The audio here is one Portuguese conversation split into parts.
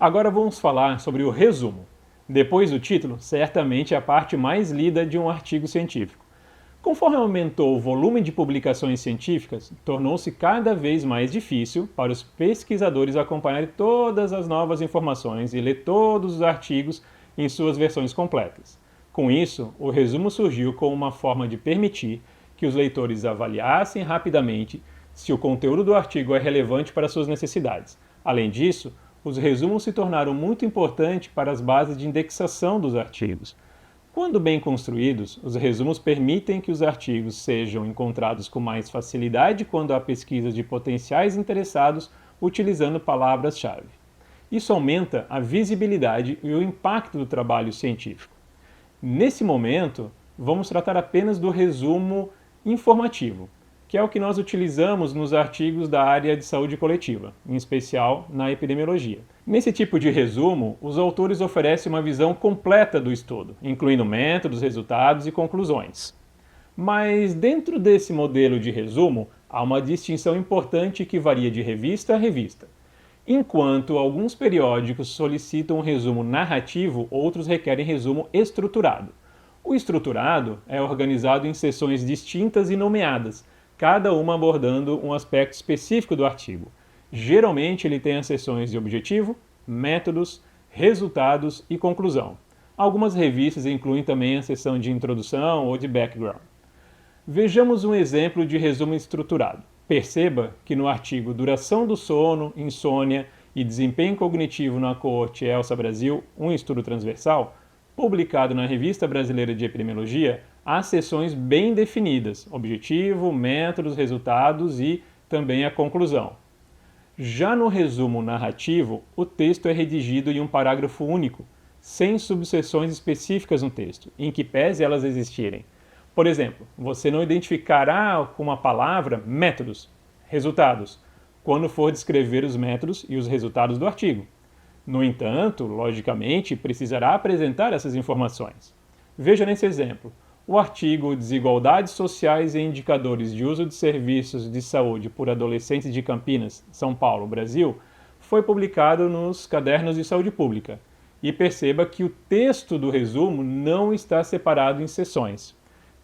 Agora vamos falar sobre o resumo. Depois do título, certamente é a parte mais lida de um artigo científico. Conforme aumentou o volume de publicações científicas, tornou-se cada vez mais difícil para os pesquisadores acompanhar todas as novas informações e ler todos os artigos em suas versões completas. Com isso, o resumo surgiu como uma forma de permitir que os leitores avaliassem rapidamente se o conteúdo do artigo é relevante para suas necessidades. Além disso, os resumos se tornaram muito importantes para as bases de indexação dos artigos. Quando bem construídos, os resumos permitem que os artigos sejam encontrados com mais facilidade quando há pesquisas de potenciais interessados utilizando palavras-chave. Isso aumenta a visibilidade e o impacto do trabalho científico. Nesse momento, vamos tratar apenas do resumo informativo, que é o que nós utilizamos nos artigos da área de saúde coletiva, em especial na epidemiologia. Nesse tipo de resumo, os autores oferecem uma visão completa do estudo, incluindo métodos, resultados e conclusões. Mas dentro desse modelo de resumo, há uma distinção importante que varia de revista a revista. Enquanto alguns periódicos solicitam um resumo narrativo, outros requerem resumo estruturado. O estruturado é organizado em seções distintas e nomeadas, cada uma abordando um aspecto específico do artigo. Geralmente ele tem as seções de objetivo, métodos, resultados e conclusão. Algumas revistas incluem também a seção de introdução ou de background. Vejamos um exemplo de resumo estruturado. Perceba que no artigo Duração do sono, insônia e desempenho cognitivo na coorte ELSA Brasil, um estudo transversal, publicado na Revista Brasileira de Epidemiologia, há seções bem definidas, objetivo, métodos, resultados e também a conclusão. Já no resumo narrativo, o texto é redigido em um parágrafo único, sem subseções específicas no texto, em que pese elas existirem. Por exemplo, você não identificará com uma palavra métodos, resultados, quando for descrever os métodos e os resultados do artigo. No entanto, logicamente, precisará apresentar essas informações. Veja nesse exemplo. O artigo Desigualdades Sociais e Indicadores de Uso de Serviços de Saúde por Adolescentes de Campinas, São Paulo, Brasil, foi publicado nos Cadernos de Saúde Pública. E perceba que o texto do resumo não está separado em seções.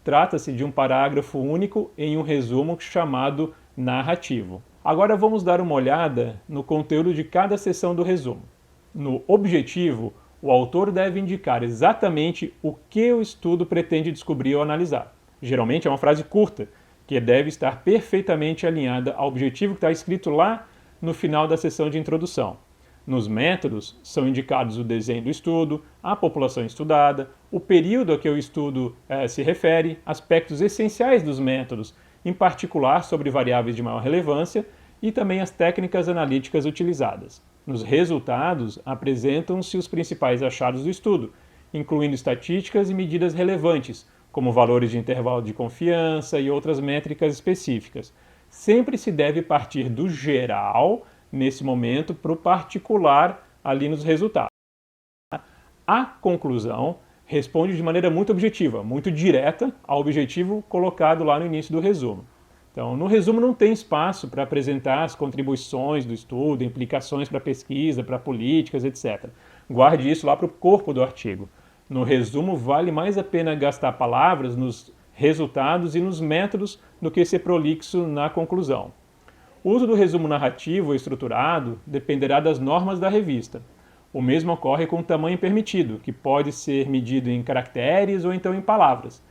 Trata-se de um parágrafo único em um resumo chamado narrativo. Agora vamos dar uma olhada no conteúdo de cada seção do resumo. No objetivo, o autor deve indicar exatamente o que o estudo pretende descobrir ou analisar. Geralmente é uma frase curta, que deve estar perfeitamente alinhada ao objetivo que está escrito lá no final da seção de introdução. Nos métodos, são indicados o desenho do estudo, a população estudada, o período a que o estudo se refere, aspectos essenciais dos métodos, em particular sobre variáveis de maior relevância, e também as técnicas analíticas utilizadas. Nos resultados, apresentam-se os principais achados do estudo, incluindo estatísticas e medidas relevantes, como valores de intervalo de confiança e outras métricas específicas. Sempre se deve partir do geral, nesse momento, para o particular ali nos resultados. A conclusão responde de maneira muito objetiva, muito direta ao objetivo colocado lá no início do resumo. Então, no resumo não tem espaço para apresentar as contribuições do estudo, implicações para a pesquisa, para políticas, etc. Guarde isso lá para o corpo do artigo. No resumo, vale mais a pena gastar palavras nos resultados e nos métodos do que ser prolixo na conclusão. O uso do resumo narrativo ou estruturado dependerá das normas da revista. O mesmo ocorre com o tamanho permitido, que pode ser medido em caracteres ou então em palavras,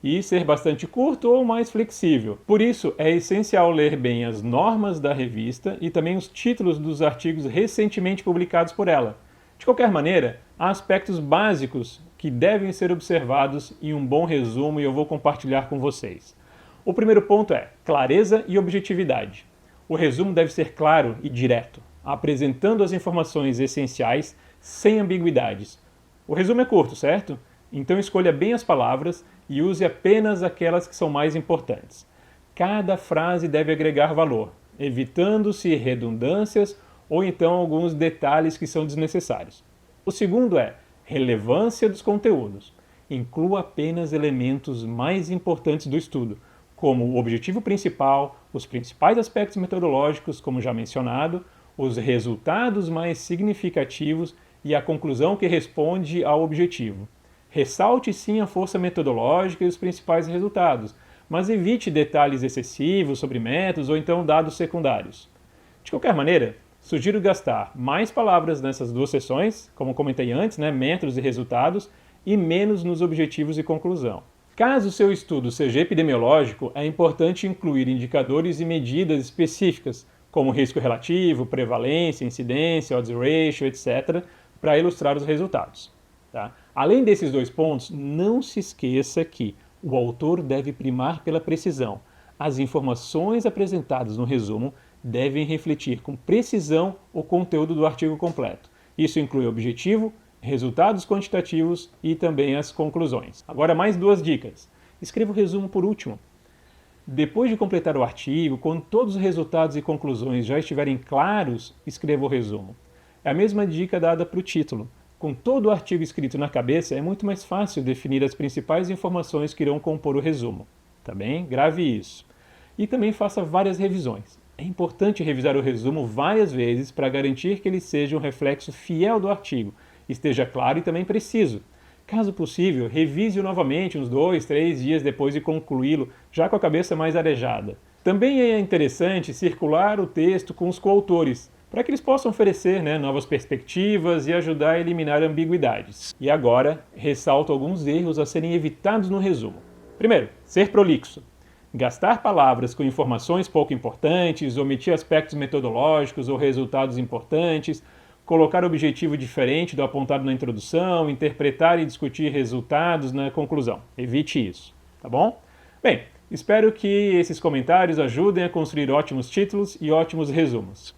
e ser bastante curto ou mais flexível. Por isso, é essencial ler bem as normas da revista e também os títulos dos artigos recentemente publicados por ela. De qualquer maneira, há aspectos básicos que devem ser observados em um bom resumo e eu vou compartilhar com vocês. O primeiro ponto é clareza e objetividade. O resumo deve ser claro e direto, apresentando as informações essenciais sem ambiguidades. O resumo é curto, certo? Então escolha bem as palavras e use apenas aquelas que são mais importantes. Cada frase deve agregar valor, evitando-se redundâncias ou então alguns detalhes que são desnecessários. O segundo é relevância dos conteúdos. Inclua apenas elementos mais importantes do estudo, como o objetivo principal, os principais aspectos metodológicos, como já mencionado, os resultados mais significativos e a conclusão que responde ao objetivo. Ressalte sim a força metodológica e os principais resultados, mas evite detalhes excessivos sobre métodos ou então dados secundários. De qualquer maneira, sugiro gastar mais palavras nessas duas sessões, como comentei antes, métodos e resultados, e menos nos objetivos e conclusão. Caso o seu estudo seja epidemiológico, é importante incluir indicadores e medidas específicas, como risco relativo, prevalência, incidência, odds ratio, etc., para ilustrar os resultados. Tá? Além desses dois pontos, não se esqueça que o autor deve primar pela precisão. As informações apresentadas no resumo devem refletir com precisão o conteúdo do artigo completo. Isso inclui objetivo, resultados quantitativos e também as conclusões. Agora mais duas dicas. Escreva o resumo por último. Depois de completar o artigo, quando todos os resultados e conclusões já estiverem claros, escreva o resumo. É a mesma dica dada para o título. Com todo o artigo escrito na cabeça, é muito mais fácil definir as principais informações que irão compor o resumo. Tá bem? Grave isso. E também faça várias revisões. É importante revisar o resumo várias vezes para garantir que ele seja um reflexo fiel do artigo, esteja claro e também preciso. Caso possível, revise-o novamente uns 2, 3 dias depois de concluí-lo, já com a cabeça mais arejada. Também é interessante circular o texto com os coautores, para que eles possam oferecer novas perspectivas e ajudar a eliminar ambiguidades. E agora, ressalto alguns erros a serem evitados no resumo. Primeiro, ser prolixo. Gastar palavras com informações pouco importantes, omitir aspectos metodológicos ou resultados importantes, colocar objetivo diferente do apontado na introdução, interpretar e discutir resultados na conclusão. Evite isso, tá bom? Bem, espero que esses comentários ajudem a construir ótimos títulos e ótimos resumos.